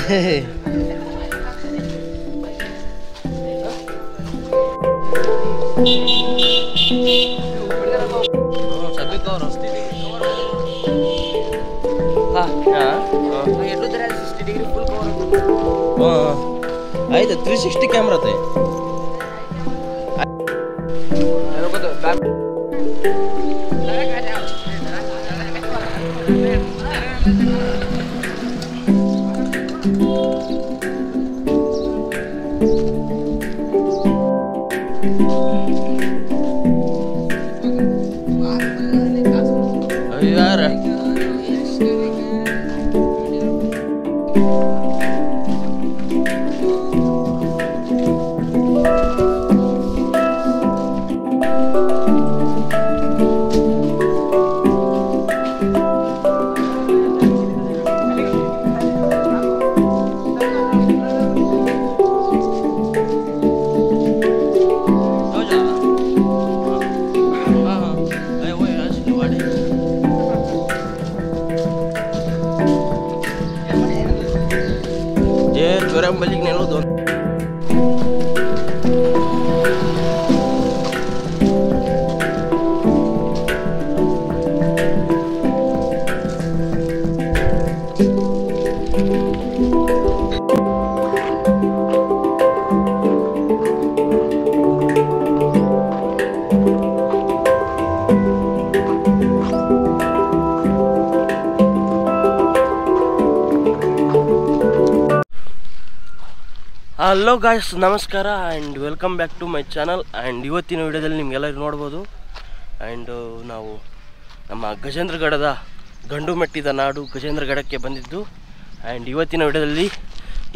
सभी कवर असते $60 full cover आयतं 360 कॅमेरा ते balik nelo doon. Hello guys, ನಮಸ್ಕಾರ and welcome back to my channel. And ಇವತ್ತಿನ ವಿಡಿಯೋದಲ್ಲಿ ನಿಮಗೆಲ್ಲರೂ ನೋಡ್ಬೋದು. ಆ್ಯಂಡ್ ನಾವು ನಮ್ಮ ಗಜೇಂದ್ರ ಗಡದ ಗಂಡು ಮೆಟ್ಟಿದ ನಾಡು ಗಜೇಂದ್ರ ಗಡಕ್ಕೆ ಬಂದಿದ್ದು. ಆ್ಯಂಡ್ ಇವತ್ತಿನ ವಿಡಿಯೋದಲ್ಲಿ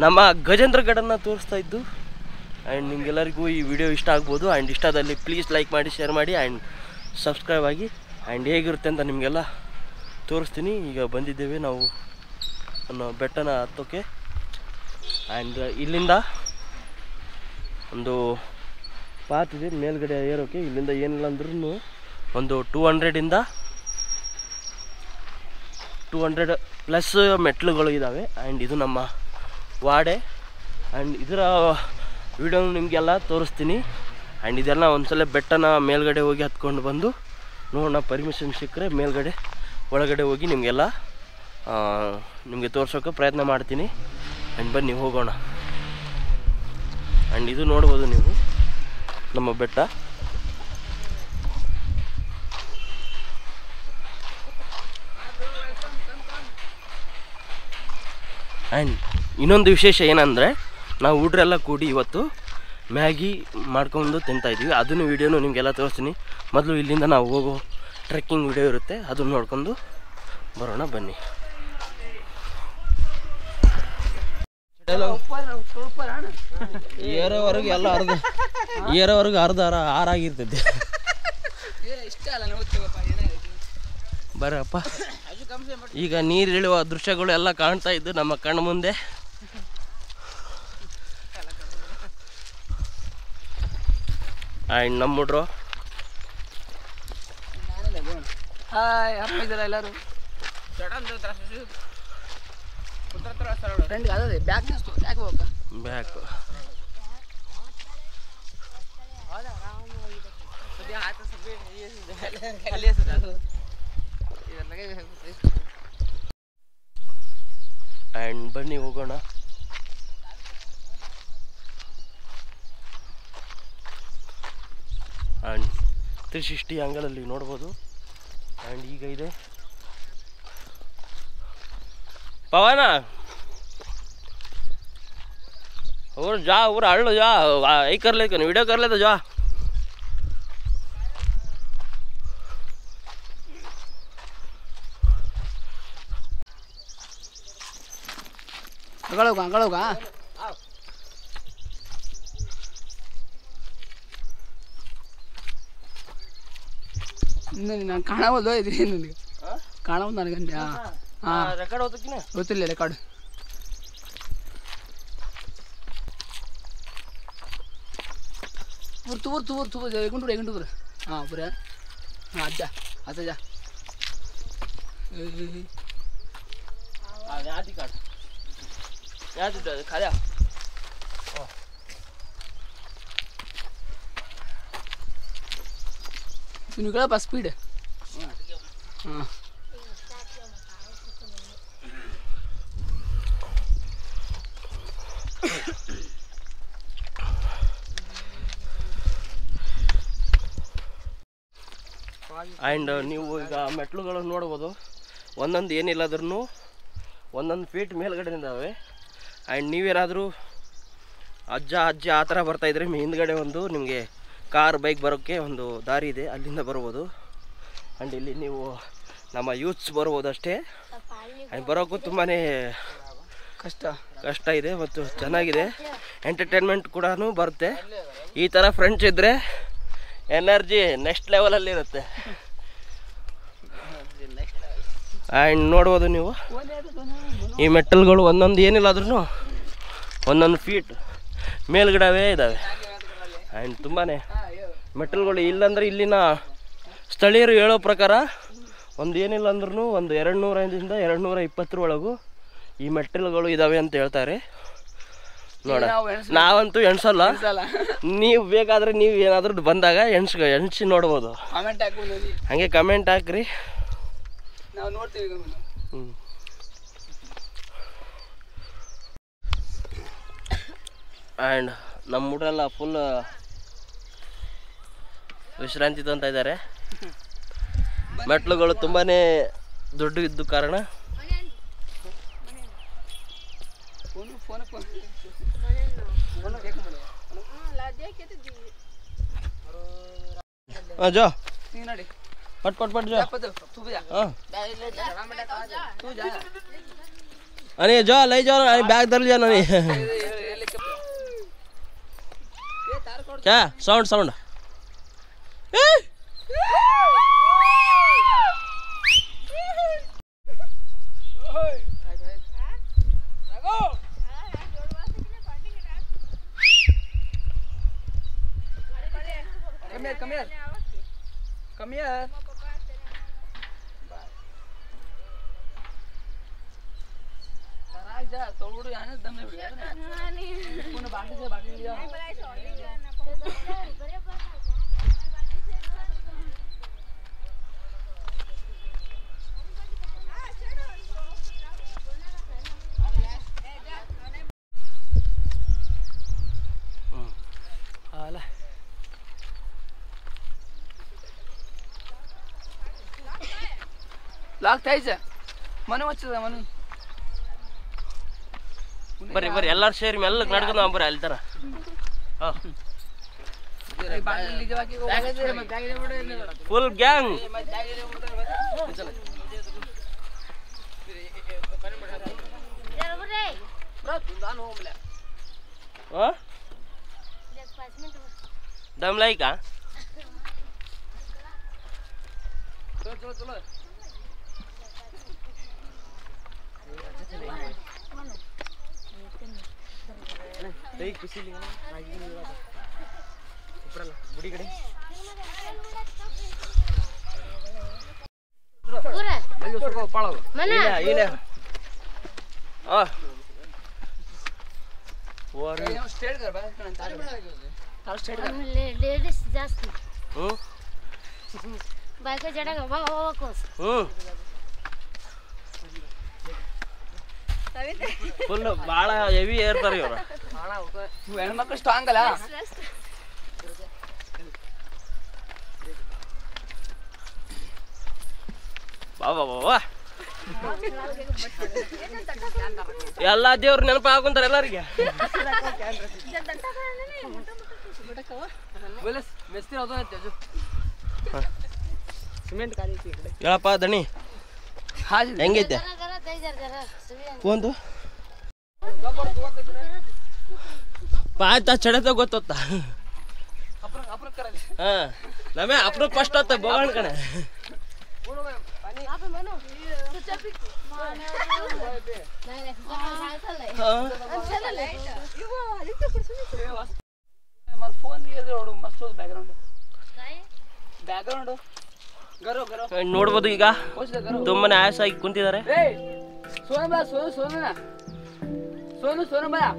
ನಮ್ಮ ಗಜೇಂದ್ರ ಗಡನ್ನು ತೋರಿಸ್ತಾ ಇದ್ದು. ಆ್ಯಂಡ್ ನಿಮಗೆಲ್ಲರಿಗೂ ಈ ವಿಡಿಯೋ ಇಷ್ಟ ಆಗ್ಬೋದು. ಆ್ಯಂಡ್ ಇಷ್ಟದಲ್ಲಿ ಪ್ಲೀಸ್ ಲೈಕ್ ಮಾಡಿ, ಶೇರ್ ಮಾಡಿ ಆ್ಯಂಡ್ ಸಬ್ಸ್ಕ್ರೈಬ್ ಆಗಿ. ಆ್ಯಂಡ್ ಹೇಗಿರುತ್ತೆ ಅಂತ ನಿಮಗೆಲ್ಲ ತೋರಿಸ್ತೀನಿ. ಈಗ ಬಂದಿದ್ದೇವೆ ನಾವು ಬೆಟ್ಟನ ಹತ್ತೋಕ್ಕೆ. ಆ್ಯಂಡ್ ಇಲ್ಲಿಂದ ಒಂದು ಪಾತ್ ಇದೆ ಮೇಲ್ಗಡೆ ಏರೋಕ್ಕೆ. ಇಲ್ಲಿಂದ ಏನಿಲ್ಲ ಅಂದ್ರೂ ಒಂದು 200 ಪ್ಲಸ್ ಮೆಟ್ಲುಗಳು ಇದ್ದಾವೆ. ಆ್ಯಂಡ್ ಇದು ನಮ್ಮ ವಾಡೆ. ಆ್ಯಂಡ್ ಇದರ ವಿಡಿಯೋನ ನಿಮಗೆಲ್ಲ ತೋರಿಸ್ತೀನಿ. ಆ್ಯಂಡ್ ಇದೆಲ್ಲ ಒಂದ್ಸಲ ಬೆಟ್ಟನ ಮೇಲ್ಗಡೆ ಹೋಗಿ ಹತ್ಕೊಂಡು ಬಂದು ನೋಡೋಣ. ಪರ್ಮಿಷನ್ ಸಿಕ್ಕರೆ ಮೇಲ್ಗಡೆ ಒಳಗಡೆ ಹೋಗಿ ನಿಮಗೆ ತೋರ್ಸೋಕ್ಕೆ ಪ್ರಯತ್ನ ಮಾಡ್ತೀನಿ. ಆ್ಯಂಡ್ ಬನ್ನಿ ಹೋಗೋಣ. ಆ್ಯಂಡ್ ಇದು ನೋಡ್ಬೋದು ನೀವು ನಮ್ಮ ಬೆಟ್ಟ. ಆ್ಯಂಡ್ ಇನ್ನೊಂದು ವಿಶೇಷ ಏನಂದರೆ, ನಾವು ಹುಡ್ರೆಲ್ಲ ಕೂಡಿ ಇವತ್ತು ಮ್ಯಾಗಿ ಮಾಡ್ಕೊಂಡು ತಿಂತಾಯಿದ್ದೀವಿ. ಅದನ್ನು ವೀಡಿಯೋನು ನಿಮಗೆಲ್ಲ ತೋರಿಸ್ತೀನಿ. ಮೊದಲು ಇಲ್ಲಿಂದ ನಾವು ಹೋಗೋ ಟ್ರೆಕ್ಕಿಂಗ್ ವಿಡಿಯೋ ಇರುತ್ತೆ, ಅದನ್ನು ನೋಡ್ಕೊಂಡು ಬರೋಣ ಬನ್ನಿ. ಏರೋವರೆಗೂ ಎಲ್ಲ ಏರೋವರೆಗೂ ಅರ್ಧ ಆರಾಗಿರ್ತೈತೆ. ಬರಪ್ಪ, ಈಗ ನೀರಿಳುವ ದೃಶ್ಯಗಳು ಎಲ್ಲ ಕಾಣ್ತಾ ಇದ್ದು ನಮ್ಮ ಕಣ್ಣು ಮುಂದೆ. ಆ್ಯಂಡ್ ನಮ್ಮ ಹುಡ್ರು ಎಲ್ಲರೂ ಬ್ಯಾಕ್ ಆ್ಯಂಡ್ ಬನ್ನಿ ಹೋಗೋಣ. ಆ್ಯಂಡ್ 360 ಆ್ಯಂಗಲಲ್ಲಿ ನೋಡ್ಬೋದು. ಆ್ಯಂಡ್ ಈಗ ಇದೆ पवन और जा और हड़ लो, जा यही कर ले, वीडियो कर ले तो जा. ಅಂಗಳೋಗ ನಾನು ಕಾಣವಲ್ದು ಇದ್ರಿ ನನಗೆ ಕಾಣವಲ್ದು ನನಗಂದೆ. ರೆಕಾರ್ಡ್ ಹೋಗ್ತಕ್ಕಿನ ಗೊತ್ತಿಲ್ಲ ರೆಕಾರ್ಡ್. ತೂರ್ ಎಗುಂಟು ಹಾಂ ಪುರ ಹಾಂ ಅಜ್ಜ ಅಜ್ಜ आधी काढ ಯಾವ್ದು ಖಾಲಿ ನಿನಗೆ ಬಸ್ ಸ್ಪೀಡ್ ಹಾಂ ಆ್ಯಂಡ್ ನೀವು ಈಗ ಮೆಟ್ಲುಗಳನ್ನು ನೋಡ್ಬೋದು, ಒಂದೊಂದು ಏನಿಲ್ಲದ್ರೂ ಒಂದೊಂದು ಫೀಟ್ ಮೇಲ್ಗಡೆ ಇದ್ದಾವೆ. ಆ್ಯಂಡ್ ನೀವೇನಾದರೂ ಅಜ್ಜಿ ಆ ಥರ ಬರ್ತಾಯಿದ್ರೆ ಹಿಂದ್ಗಡೆ ಒಂದು ನಿಮಗೆ ಕಾರ್ ಬೈಕ್ ಬರೋಕ್ಕೆ ಒಂದು ದಾರಿ ಇದೆ, ಅಲ್ಲಿಂದ ಬರ್ಬೋದು. ಆ್ಯಂಡ್ ಇಲ್ಲಿ ನೀವು ನಮ್ಮ ಯೂತ್ಸ್ ಬರ್ಬೋದು ಅಷ್ಟೇ. ಆ್ಯಂಡ್ ಬರೋಕ್ಕೂ ತುಂಬಾ ಕಷ್ಟ ಇದೆ ಮತ್ತು ಚೆನ್ನಾಗಿದೆ, ಎಂಟರ್ಟೈನ್ಮೆಂಟ್ ಕೂಡ ಬರುತ್ತೆ. ಈ ಥರ ಫ್ರೆಂಡ್ಸ್ ಇದ್ದರೆ ಎನರ್ಜಿ ನೆಕ್ಸ್ಟ್ ಲೆವೆಲಲ್ಲಿ ಇರುತ್ತೆ. ಆ್ಯಂಡ್ ನೋಡ್ಬೋದು ನೀವು ಈ ಮೆಟಲ್ಗಳು ಒಂದೊಂದು ಏನಿಲ್ಲಾದ್ರೂ ಒಂದೊಂದು ಫೀಟ್ ಮೇಲ್ಗಡವೇ ಇದ್ದಾವೆ. ಆ್ಯಂಡ್ ತುಂಬಾ ಮೆಟಲ್ಗಳು ಇಲ್ಲಾಂದರೆ ಇಲ್ಲಿನ ಸ್ಥಳೀಯರು ಹೇಳೋ ಪ್ರಕಾರ ಒಂದು ಏನಿಲ್ಲ ಅಂದ್ರೂ ಒಂದು 200ರಿಂದ 220 ಒಳಗೂ ಈ ಮೆಟಲ್ಗಳು ಇದ್ದಾವೆ ಅಂತ ಹೇಳ್ತಾರೆ. ನೋಡ, ನಾವಂತೂ ಎಣ್ಸಲ್ಲ, ನೀವು ಬೇಕಾದರೆ ನೀವು ಏನಾದರೂ ಬಂದಾಗ ಎಣ್ಸಿ ನೋಡ್ಬೋದು. ಹಾಗೆ ಕಮೆಂಟ್ ಹಾಕ್ರಿ, ನಾವು ನೋಡ್ತೀವಿ. ಆ್ಯಂಡ್ ನಮ್ಮ ಹುಡುಗರೆಲ್ಲ ಫುಲ್ ವಿಶ್ರಾಂತಿ ಅಂತ ಇದ್ದಾರೆ. ಮೆಟ್ಲುಗಳು ತುಂಬಾ ದೊಡ್ಡ ಇದ್ದು ಕಾರಣ ಜೋ पट जो अरे जो ले जाओ, बैग धर लिया नहीं क्या साउंड Come here. जा तोड़ यार दम में बिड़ा नहीं पुणे बाटी से लिया आला लागता है मनु वच्चदा मनु ಬರ್ರಿ ಎಲ್ಲರೂ ಸೇರಿ ಮೆಲ್ಲಗೆ ನಡ್ಕೊಂಡು ಬರ್ರಿ ಅಲ್ಲಿ ತರ. ಫುಲ್ ಗ್ಯಾಂಗ್ दम लाई का चलो किसी बुढ़ी कड़े लेडीज जास्ती बाइक जड़ाಗ ಫುಲ್ ಭಾಳ ಹೆವಿ ಏರ್ತಾರೆ ಇವರು. ಹೆಣ್ಮಕ್ಳು ಸ್ಟ್ರಾಂಗ್ ಅಲ್ಲ. ಬಾ ಎಲ್ಲ ದೇವ್ರ ನೆನಪ ಹಾಕೊಂತಾರ ಎಲ್ಲರಿಗೆ. ಹೇಳಪ್ಪ ದಣಿ ಹೆಂಗೈತೆ ಒಂದು ಪಾಯ್ತಾ ಚಡತ ಗೊತ್ತ. ಹಾ ನಮೇ ಅಪ್ರೂಪ್ ಫಸ್ಟ್ ಹೊತ್ತ ಬೋಗಣ್ ಕಣೆ. ನೋಡ್ಬೋದು ಈಗ ತುಂಬಾನೇ ಆಯಾಸ ಆಗಿ ಕುಂತಿದ್ದಾರೆ. सोनू सोनू बघा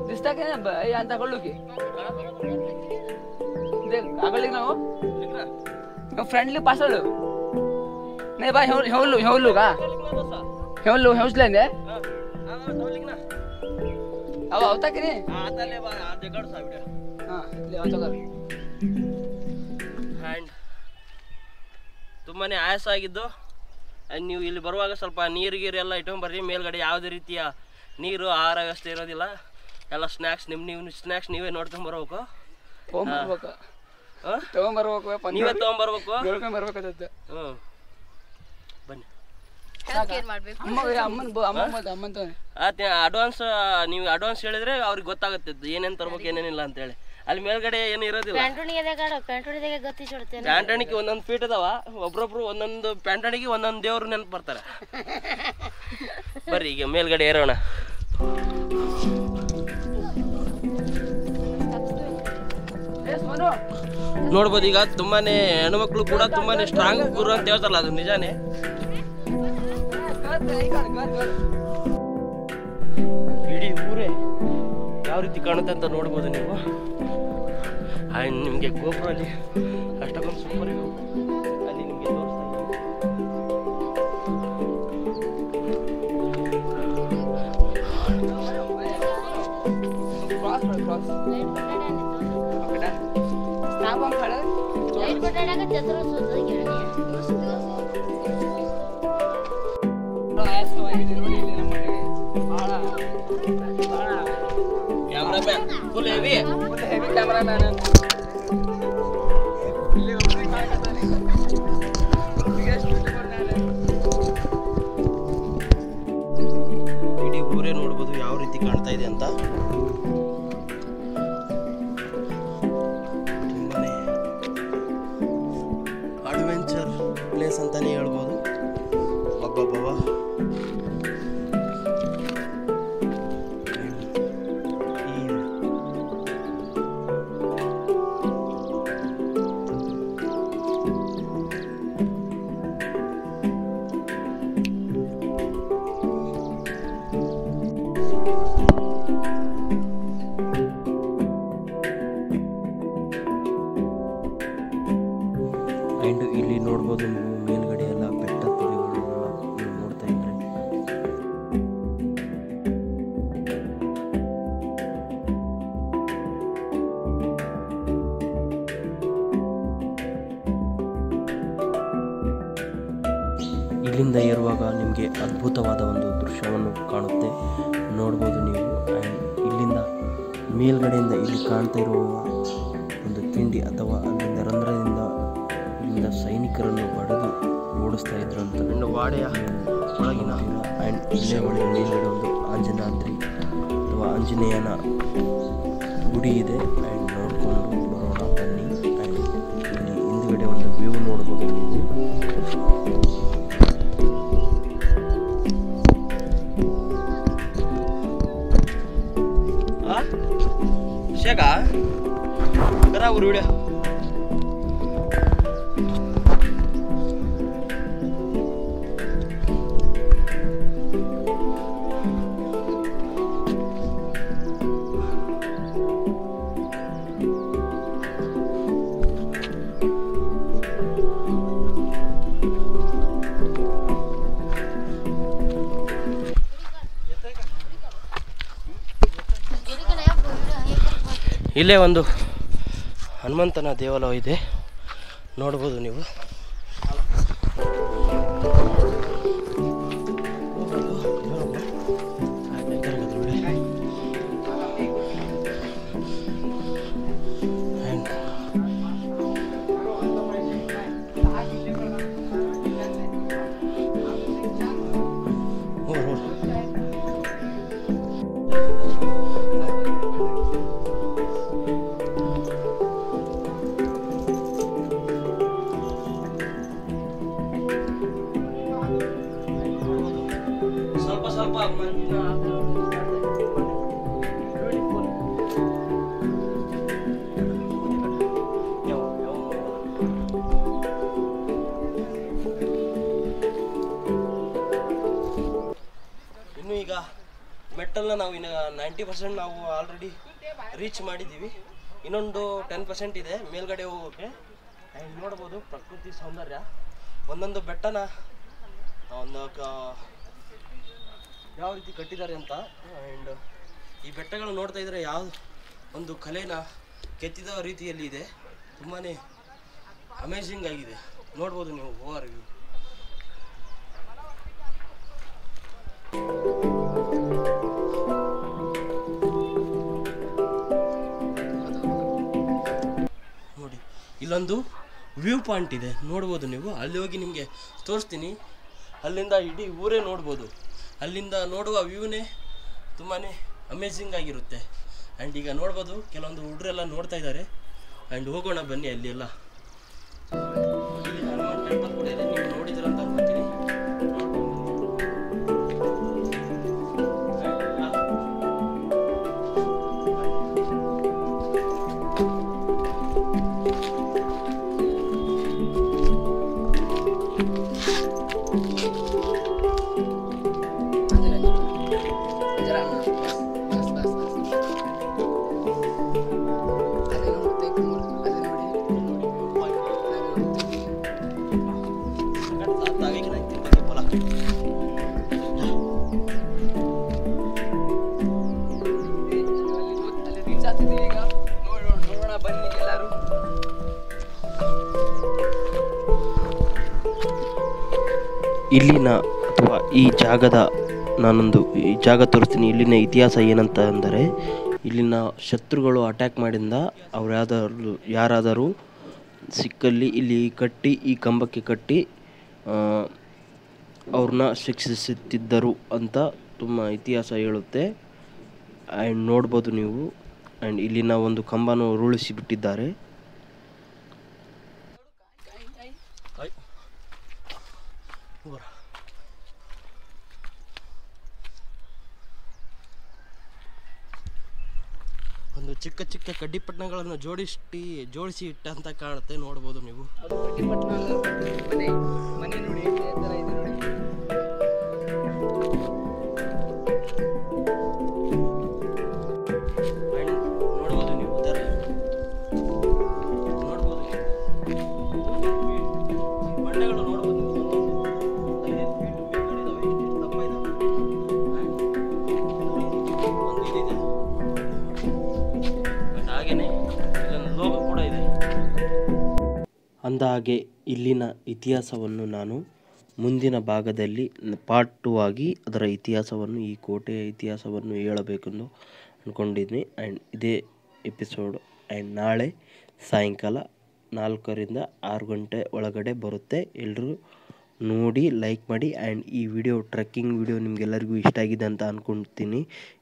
दिसता की नाही अंत कळलो की आगळी ನಾವು फ्रेंडली पासಳು नाही बा हेवलो का हेवसले ಅವ ಅವತಾ की नाही ಆ್ಯಂಡ್ ತುಂಬಾನೇ ಆಯಾಸ ಆಗಿದ್ದು ಆ್ಯಂಡ್ ನೀವು ಇಲ್ಲಿ ಬರುವಾಗ ಸ್ವಲ್ಪ ನೀರು ಎಲ್ಲ ಇಟ್ಕೊಂಡ್ಬರ್ರಿ. ಮೇಲ್ಗಡೆ ಯಾವುದೇ ರೀತಿಯ ನೀರು ಆಹಾರ ವ್ಯವಸ್ಥೆ ಇರೋದಿಲ್ಲ. ಎಲ್ಲ ಸ್ನ್ಯಾಕ್ಸ್ ನೀವು ಸ್ನ್ಯಾಕ್ಸ್ ನೀವೇ ನೋಡ್ಕೊಂಬರ್ಬೇಕು. ನೀವೇ ತೊಗೊಂಬರ್ಬೇಕು. ಹ್ಞೂ ಬನ್ನಿ. ಅಡ್ವಾನ್ಸ್ ನೀವು ಅಡ್ವಾನ್ಸ್ ಹೇಳಿದ್ರೆ ಅವ್ರಿಗೆ ಗೊತ್ತಾಗುತ್ತೆ ಏನೇನು ತರ್ಬೇಕು ಏನೇನಿಲ್ಲ ಅಂತೇಳಿ. ಅಲ್ಲಿ ಮೇಲ್ಗಡೆ ಏನು ಇರೋದಿಲ್ಲ. ಪ್ಯಾಂಟಣಿಗೆ ಒಂದೊಂದು ಫೀಟ್ ಅದಾವ. ಒಬ್ರೊಬ್ರು ಒಂದೊಂದು ಪ್ಯಾಂಟಣಿಗೆ ಒಂದೊಂದು ದೇವ್ರು ನೆನಪು ಬರ್ತಾರೆ. ಬರ್ರಿ ಈಗ ಮೇಲ್ಗಡೆ ಏರೋಣ. ನೋಡ್ಬೋದು ಈಗ ತುಂಬಾನೇ ಹೆಣ್ಮಕ್ಳು ಕೂಡ ತುಂಬಾನೇ ಸ್ಟ್ರಾಂಗ್ ಗುರು ಅಂತ ಹೇಳ್ತಾರಲ್ಲ, ಅದು ನಿಜಾನೇ. ಇಡೀ ಊರೇ ಯಾವ ರೀತಿ ಕಾಣುತ್ತೆ ಅಂತ ನೋಡ್ಬೋದು ನೀವು. ನಿಮಗೆ ಗೋಪುರಲ್ಲಿ ಅಷ್ಟೊಂದು ಸೂಪರ್ ಇವು ಅಲ್ಲಿ ನಿಮಗೆ ತೋರಿಸ್ತಾ ಕ್ಯಾಮ್ರಾಮ್ಯಾನ್ ಫುಲ್ ಹೆವಿ ಕ್ಯಾಮ್ರಾಮ್ಯಾನ್. ಇಡೀ ಊರೇ ನೋಡ್ಬೋದು ಯಾವ ರೀತಿ ಕಾಣ್ತಾ ಇದೆ ಅಂತ. ತುಂಬಾನೇ ಅಡ್ವೆಂಚರ್ ಪ್ಲೇಸ್ ಅಂತಾನೆ ಹೇಳ್ಬೋದು. ಅಬ್ಬಬ್ಬವ ಆ್ಯಂಡ್ ಇಲ್ಲಿ ನೋಡ್ಬೋದು ನೀವು ಮೇಲ್ಗಡೆ ಎಲ್ಲ ಬೆಟ್ಟ ತುದಿಗಳನ್ನೆಲ್ಲ ನೀವು ನೋಡ್ತಾ ಇದ್ರೆ ಇಲ್ಲಿಂದ ಏರುವಾಗ ನಿಮಗೆ ಅದ್ಭುತವಾದ ಒಂದು ದೃಶ್ಯವನ್ನು ಕಾಣುತ್ತೆ. ನೋಡ್ಬೋದು ನೀವು. ಆ್ಯಂಡ್ ಇಲ್ಲಿಂದ ಮೇಲ್ಗಡೆಯಿಂದ ಇಲ್ಲಿ ಕಾಣ್ತಾ ಇರುವ ಒಂದು ತಿಂಡಿ ಅಥವಾ ಅಲ್ಲಿಂದ ರಂಧ್ರದಿಂದ ಇಲ್ಲಿಂದ ಸೈನಿಕರನ್ನು ಬಡಿದು ಓಡಿಸ್ತಾ ಇದ್ರು ಅಂತ. ಇನ್ನು ವಾಡೆಯ ಒಳಗಿನ ಆ್ಯಂಡ್ ಇಲ್ಲೇ ಬಳಿ ಮೇಲ್ಗಡೆ ಒಂದು ಆಂಜನಾದ್ರಿ ಅಥವಾ ಆಂಜನೇಯನ ಗುಡಿ ಇದೆ. ಆ್ಯಂಡ್ ನೋಡಿಕೊಂಡು ಬರೋಣ ಬನ್ನಿ. ಆ್ಯಂಡ್ ಇಲ್ಲಿ ಹಿಂದ್ಗಡೆ ಒಂದು ವ್ಯೂ ನೋಡ್ಬೋದು ನೀವು. शेगा करा व्हिडिओ. ಇಲ್ಲೇ ಒಂದು ಹನುಮಂತನ ದೇವಾಲಯ ಇದೆ, ನೋಡ್ಬೋದು ನೀವು. ಸ್ವಲ್ಪ ಮಂಜಿನ ಇನ್ನು ಈಗ ಮೆಟ್ಟಲ್ನ ನಾವು ಇನ್ನು 90% ನಾವು ಆಲ್ರೆಡಿ ರೀಚ್ ಮಾಡಿದ್ದೀವಿ. ಇನ್ನೊಂದು 10% ಇದೆ ಮೇಲ್ಗಡೆ ಹೋಗೋಕ್ಕೆ. ಆ್ಯಂಡ್ ನೋಡ್ಬೋದು ಪ್ರಕೃತಿ ಸೌಂದರ್ಯ. ಒಂದೊಂದು ಬೆಟ್ಟನ ಒಂದು ಯಾವ ರೀತಿ ಕಟ್ಟಿದ್ದಾರೆ ಅಂತ. ಆ್ಯಂಡ್ ಈ ಬೆಟ್ಟಗಳು ನೋಡ್ತಾ ಇದ್ರೆ ಯಾವ ಒಂದು ಕಲೆನ ಕೆತ್ತಿದ ರೀತಿಯಲ್ಲಿ ಇದೆ. ತುಂಬಾ ಅಮೇಝಿಂಗ್ ಆಗಿದೆ. ನೋಡ್ಬೋದು ನೀವು ಓವರ್ ವ್ಯೂ. ನೋಡಿ ಇಲ್ಲೊಂದು ವ್ಯೂ ಪಾಯಿಂಟ್ ಇದೆ, ನೋಡ್ಬೋದು ನೀವು. ಅಲ್ಲಿ ಹೋಗಿ ನಿಮಗೆ ತೋರಿಸ್ತೀನಿ. ಅಲ್ಲಿಂದ ಇಡೀ ಊರೇ ನೋಡ್ಬೋದು. ಅಲ್ಲಿಂದ ನೋಡುವ ವ್ಯೂನೇ ತುಂಬಾ ಅಮೇಝಿಂಗ್ ಆಗಿರುತ್ತೆ. ಆ್ಯಂಡ್ ಈಗ ನೋಡ್ಬೋದು ಕೆಲವೊಂದು ಹುಡುಗರೆಲ್ಲ ನೋಡ್ತಾ ಇದ್ದಾರೆ. ಆ್ಯಂಡ್ ಹೋಗೋಣ ಬನ್ನಿ. ಅಲ್ಲಿ ಎಲ್ಲ ಇಲ್ಲಿ ಹನುಮಾನ್ ಟೆಂಪಲ್ ಕೂಡ ಇದೆ, ನೀವು ನೋಡಿದ್ರ ಅಂತ ಅನ್ಕೋತೀನಿ. ಇಲ್ಲಿನ ಅಥವಾ ಈ ಜಾಗದ ಈ ಜಾಗ ತೋರಿಸ್ತೀನಿ. ಇಲ್ಲಿನ ಇತಿಹಾಸ ಏನಂತ ಅಂದರೆ, ಇಲ್ಲಿನ ಶತ್ರುಗಳು ಅಟ್ಯಾಕ್ ಮಾಡಿಂದ ಅವ್ರು ಯಾರಾದರೂ ಸಿಕ್ಕಲ್ಲಿ ಇಲ್ಲಿ ಕಟ್ಟಿ, ಈ ಕಂಬಕ್ಕೆ ಕಟ್ಟಿ ಅವ್ರನ್ನ ಶಿಕ್ಷಿಸುತ್ತಿದ್ದರು ಅಂತ ತುಂಬ ಇತಿಹಾಸ ಹೇಳುತ್ತೆ. ಆ್ಯಂಡ್ ನೋಡ್ಬೋದು ನೀವು. ಆ್ಯಂಡ್ ಇಲ್ಲಿನ ಒಂದು ಕಂಬನ ಉರುಳಿಸಿ ಬಿಟ್ಟಿದ್ದಾರೆ. ಒಂದು ಚಿಕ್ಕ ಚಿಕ್ಕ ಕಡ್ಡಿಪಟ್ಟಣಗಳನ್ನು ಜೋಡಿಸಿ ಇಟ್ಟಂತ ಕಾಣುತ್ತೆ. ನೋಡ್ಬೋದು ನೀವು. ಮನೆ ನೋಡಿ ಥರ ಇದೆ ನೋಡಿ. ನೋಡ್ಬೋದು ನೀವು ನೋಡ್ಬೋದು ಬಂಡೆಗಳು ನೋಡ್ಬೋದು. ಹಾಗೇನೆ ಇಲ್ಲೊಂದು ಲೋಗೋ ಕೂಡ ಇದೆ. ಅಂದಹಾಗೆ ಇಲ್ಲಿನ ಇತಿಹಾಸವನ್ನು ನಾನು ಮುಂದಿನ ಭಾಗದಲ್ಲಿ ಪಾರ್ಟ್ 2 ಆಗಿ ಅದರ ಇತಿಹಾಸವನ್ನು, ಈ ಕೋಟೆಯ ಇತಿಹಾಸವನ್ನು ಹೇಳಬೇಕೆಂದು ಅಂದ್ಕೊಂಡಿದ್ದೀನಿ. ಆ್ಯಂಡ್ ಇದೇ ಎಪಿಸೋಡ್. ಆ್ಯಂಡ್ ನಾಳೆ ಸಾಯಂಕಾಲ 4ರಿಂದ 6 ಗಂಟೆ ಒಳಗಡೆ ಬರುತ್ತೆ. ಎಲ್ಲರೂ ನೋಡಿ ಲೈಕ್ ಮಾಡಿ. ಆ್ಯಂಡ್ ಈ ವಿಡಿಯೋ ಟ್ರೆಕ್ಕಿಂಗ್ ವಿಡಿಯೋ ನಿಮಗೆಲ್ಲರಿಗೂ ಇಷ್ಟ ಆಗಿದೆ ಅಂತ ಅಂದ್ಕೊಳ್ತೀನಿ.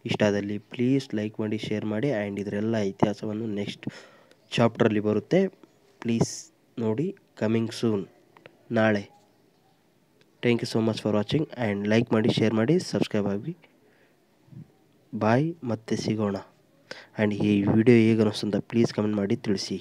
ಇಷ್ಟ ಆದಲ್ಲಿ ಪ್ಲೀಸ್ ಲೈಕ್ ಮಾಡಿ, ಶೇರ್ ಮಾಡಿ. ಆ್ಯಂಡ್ ಇದರೆಲ್ಲ ಇತಿಹಾಸವನ್ನು ನೆಕ್ಸ್ಟ್ ಚಾಪ್ಟ್ರಲ್ಲಿ ಬರುತ್ತೆ. ಪ್ಲೀಸ್ ನೋಡಿ. ಕಮಿಂಗ್ ಸೂನ್ ನಾಳೆ. Thank you so much for watching. And like ಮಾಡಿ, ಶೇರ್ ಮಾಡಿ, ಸಬ್ಸ್ಕ್ರೈಬ್ ಆಗಿ. ಬಾಯ್, ಮತ್ತೆ ಸಿಗೋಣ. ಆ್ಯಂಡ್ ಈ ವಿಡಿಯೋ ಹೇಗೆ ಅನ್ನಿಸ್ತು ಅಂತ ಪ್ಲೀಸ್ ಕಮೆಂಟ್ ಮಾಡಿ ತಿಳಿಸಿ.